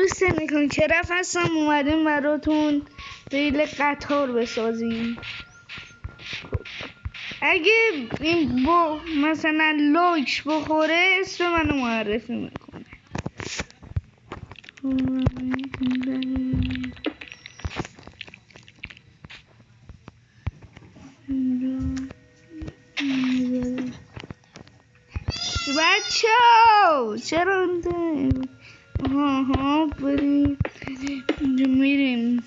دوست نکن که رفت هستم اومدیم براتون ریل قطار بسازیم. اگه این مثلا لایک بخوره اسم منو معرفی میکنه. بچه‌ها چرا ها بریم اینجا میریم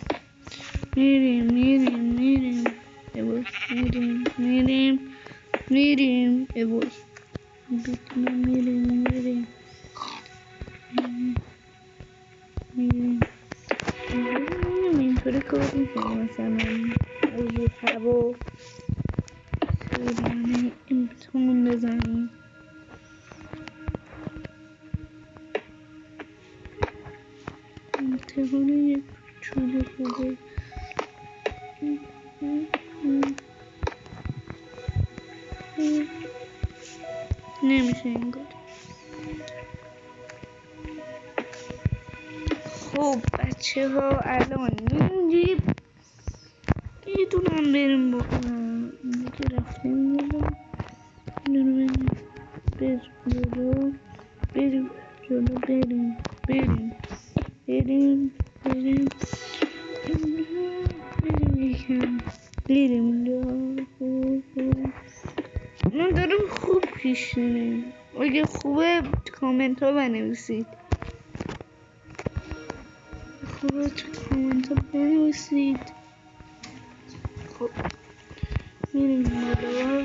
اینطوری کار میکنم مثلا از هوا سریانه امتحان بزنیم. امتحان یک چونه خوبه نمیشه این کار. خب بچه ها الان اینجی یه دونم بریم بکنم اینجا که رفتیم بریم من دارم خوب پیش میرم. اگه خوبه کامنت ها بنویسید. خب میریم بالا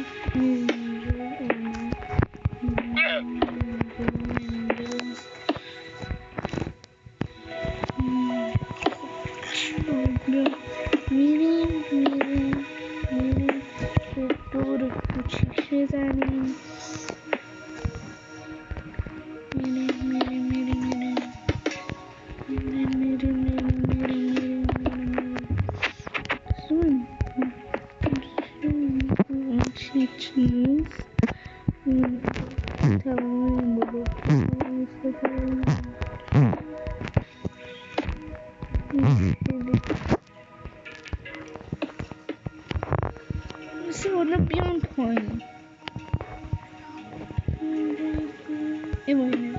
میریم دور کوچیک بزنیم. حالا بیان پایین ایمانه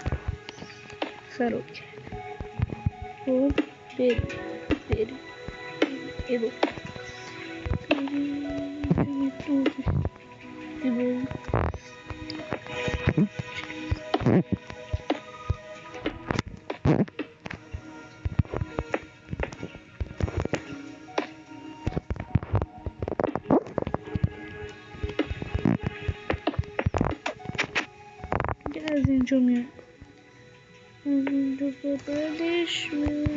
خراب کرد. خب بریم ایبو از اینجا میاد از اینجا با بعدش میاد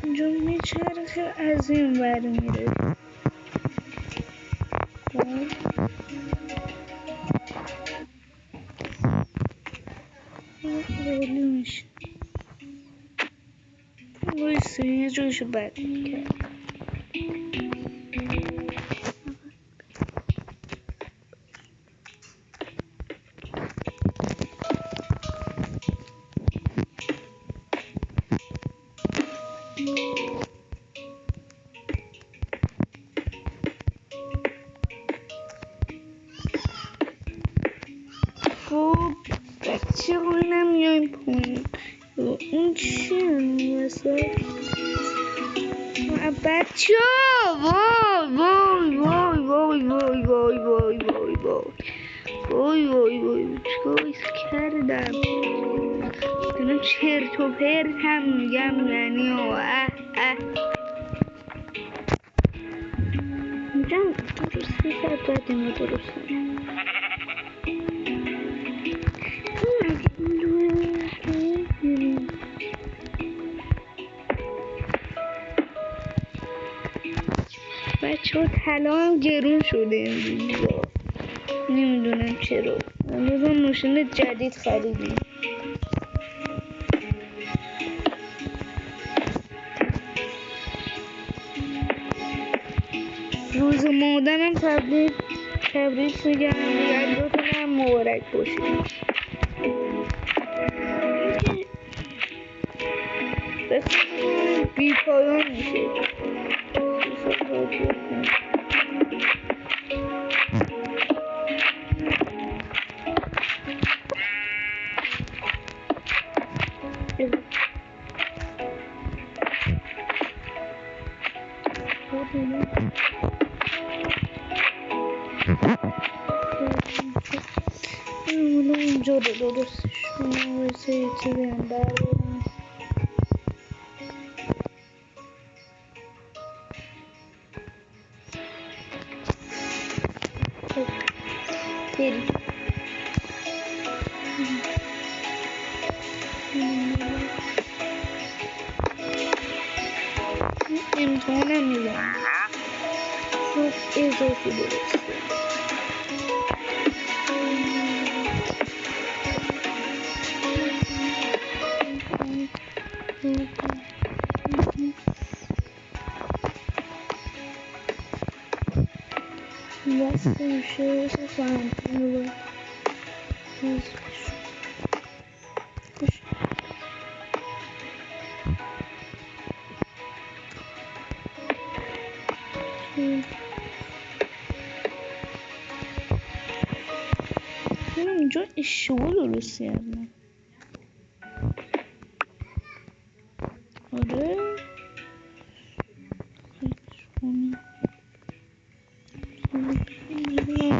اینجا میچرخه از این ور میره. ولی میشه وایسته یه جایشو بد کرد. خب بچه ها نمیایم پایین. این چیه واسه بچه ها؟ وای چیکار کردم؟ دارم چرت و پرت هم میگم یعنی اینجا درست 3 ساعت باید اینو درست کنم. بچه ها طلا هم گرون شده امروز. نمیدونم چرا. امروز هم ماشین جدید خریدیم. روز مادرم تبریک تبریک میگم دیگر دوتونم مبارک باشید. بخونم بی پایان میشه. اونجا رو درستش کنم واسه یه چیزی هم بردارم. بریم امتحانم میزنم چون اضافی درسته. بسته میشه خواهم اینو اینجا اشتباه درست کردم. آره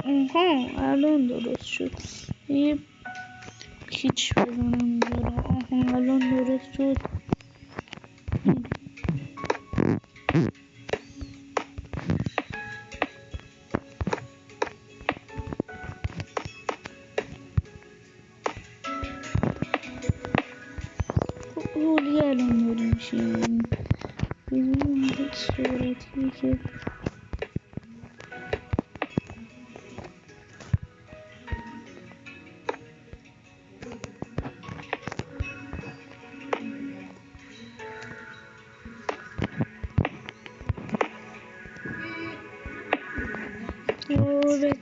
آها الان درست شد. یه پیچ بزنم اینجا. آها الان درست شد. رولی الان داره میشه ببینیم این صورتی که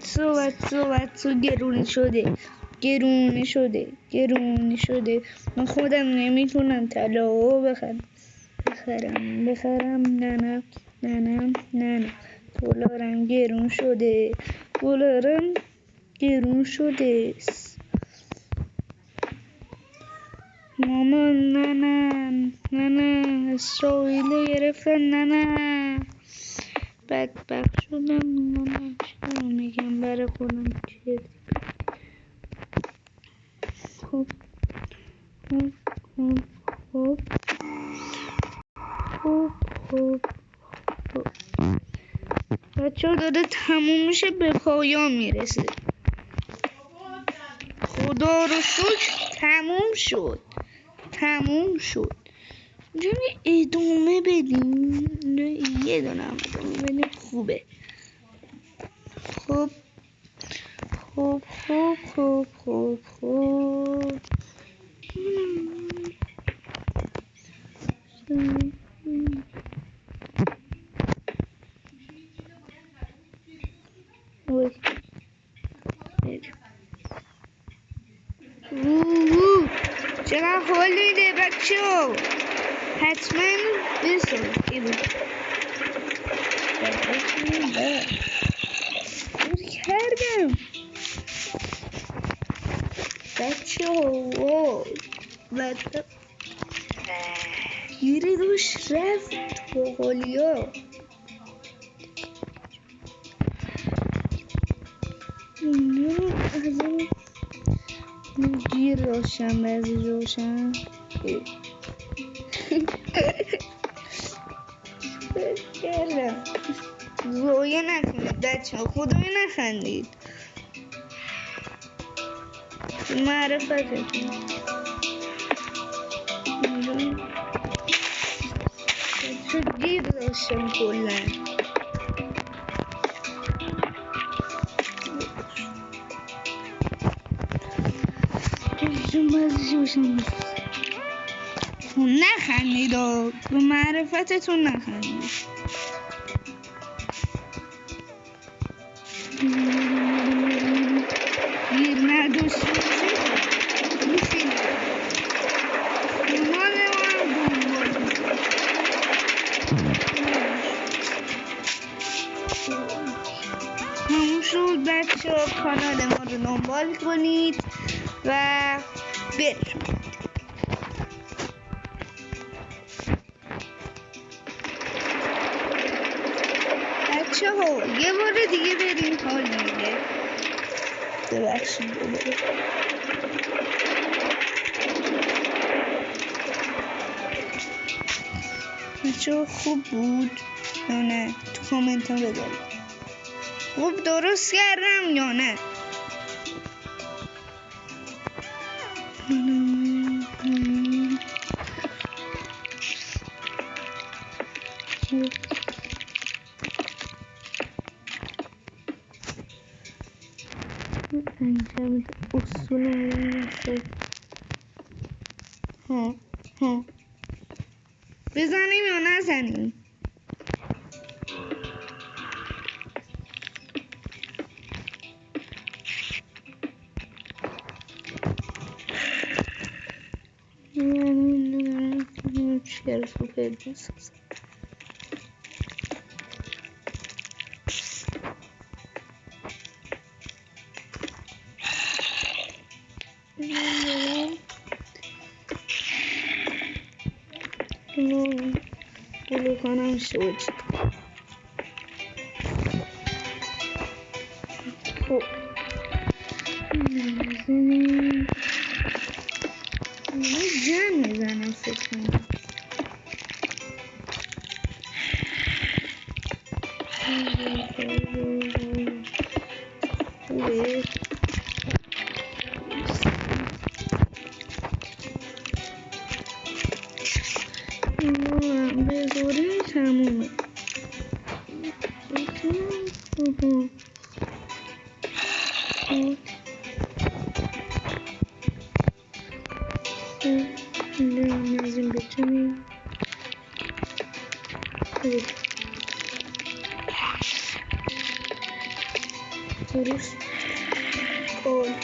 صورت گرونی شده. من خودم نمیتونم طلا بخرم. نه دلارم گرون شده مامان نه اسرائیل گرفتن نه بدبخت شدم. مامان چرا میگم برای خودم چیه. خب بچه ها داره تموم میشه به پایان میرسه. خدا رو شکر تموم شد. اینجا ادامه بدیم. یه دونه هم ادامه بدیم خوبه. خب چقدر حال میده بچه ها. حتما بسازید. کردم بچه ها گیری روش رفت با قالیا. از این گیر داشتم بعضی جاشم کردم. رویه نکنید بچه ها. خدای نخندید. معرفتتون چه گیر داشتم کلن. نخندید به معرفتتون نخندید. همون شد بچه ها، کانال ما رو دنبال کنید و بریم. بچه ها یه بار دیگه بریم حال میده. ببخشید بچه ها خوب بود یا نه؟ تو کامنت ها بذارید خوب درست کردم یا نه. انجام اصول ها بزنیم یا نزنیم؟ چرا سوپر بسازم اینو بلو کنم شد. خب جمع میزنم فکر کنم. بذاریم تمومه. از این بتونیم درست کن.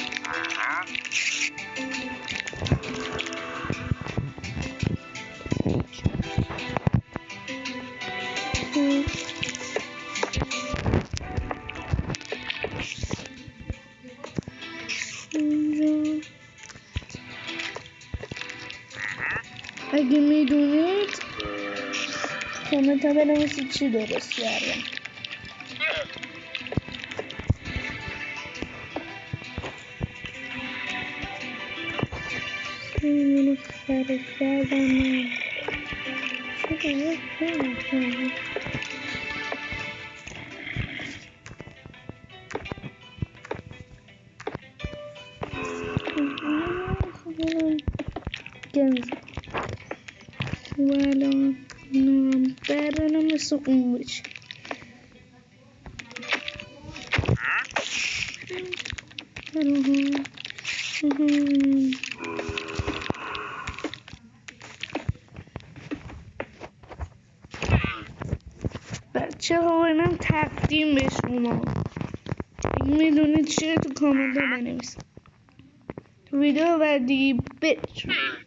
اگه میدونید کامنت ها بنویسید چی درست کردم. اینو خراب کردم. والان برنامه مثل اون بشه. بچه ها اینم تقدیم به شما. میدونید چیه تو کامنت ها بنویسید. ویدیو بعدی بریم.